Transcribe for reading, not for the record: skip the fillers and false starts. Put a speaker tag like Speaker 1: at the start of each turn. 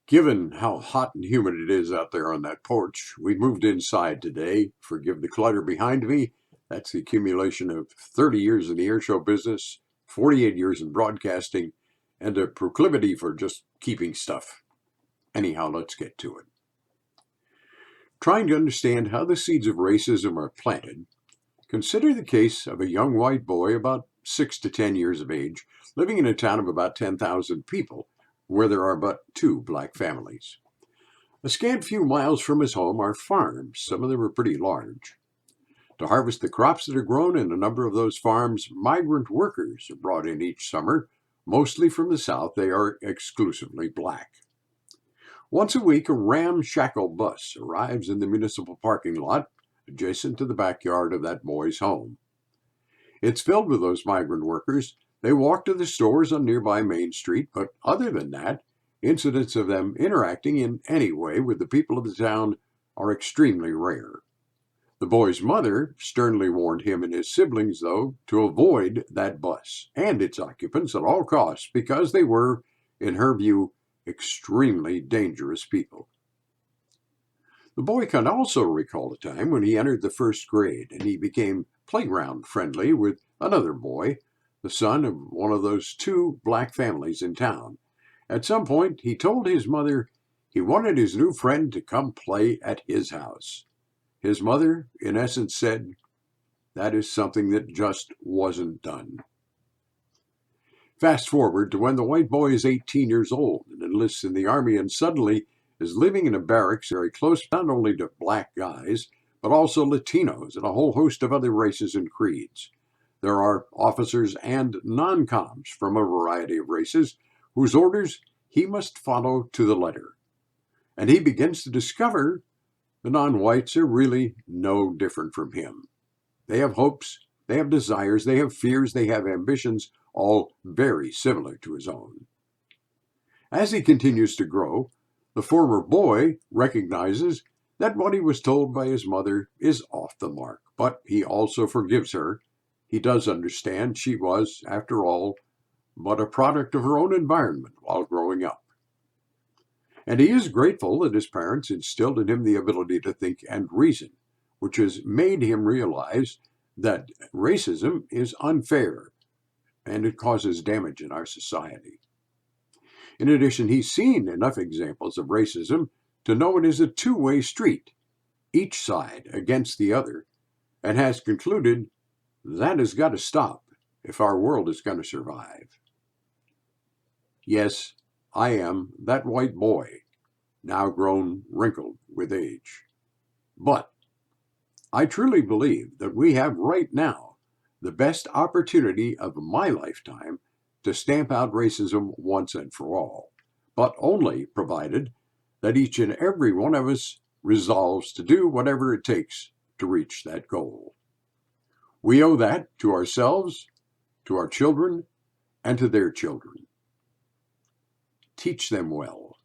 Speaker 1: Given how hot and humid it is out there on that porch, we moved inside today. Forgive the clutter behind me. That's the accumulation of 30 years in the air show business, 48 years in broadcasting, and a proclivity for just keeping stuff. Anyhow, let's get to it. Trying to understand how the seeds of racism are planted, consider the case of a young white boy about 6 to 10 years of age, living in a town of about 10,000 people, where there are but two black families. A scant few miles from his home are farms. Some of them are pretty large. To harvest the crops that are grown in a number of those farms, migrant workers are brought in each summer. Mostly from the South, they are exclusively black. Once a week, a ramshackle bus arrives in the municipal parking lot adjacent to the backyard of that boy's home. It's filled with those migrant workers. They walk to the stores on nearby Main Street, but other than that, incidents of them interacting in any way with the people of the town are extremely rare. The boy's mother sternly warned him and his siblings, though, to avoid that bus and its occupants at all costs because they were, in her view, extremely dangerous people. The boy can also recall a time when he entered the first grade and he became playground friendly with another boy, the son of one of those two black families in town. At some point, he told his mother he wanted his new friend to come play at his house. His mother, in essence, said, that is something that just wasn't done. Fast forward to when the white boy is 18 years old and enlists in the Army and suddenly is living in a barracks very close not only to black guys, but also Latinos and a whole host of other races and creeds. There are officers and non-coms from a variety of races whose orders he must follow to the letter. And he begins to discover the non-whites are really no different from him. They have hopes, they have desires, they have fears, they have ambitions, all very similar to his own. As he continues to grow, the former boy recognizes that what he was told by his mother is off the mark, but he also forgives her. He does understand she was, after all, but a product of her own environment while growing up. And he is grateful that his parents instilled in him the ability to think and reason, which has made him realize that racism is unfair and it causes damage in our society. In addition, he's seen enough examples of racism to know it is a two-way street, each side against the other, and has concluded that has got to stop if our world is going to survive. Yes, I am that white boy, now grown wrinkled with age. But I truly believe that we have right now the best opportunity of my lifetime to stamp out racism once and for all, but only provided that each and every one of us resolves to do whatever it takes to reach that goal. We owe that to ourselves, to our children, and to their children. Teach them well.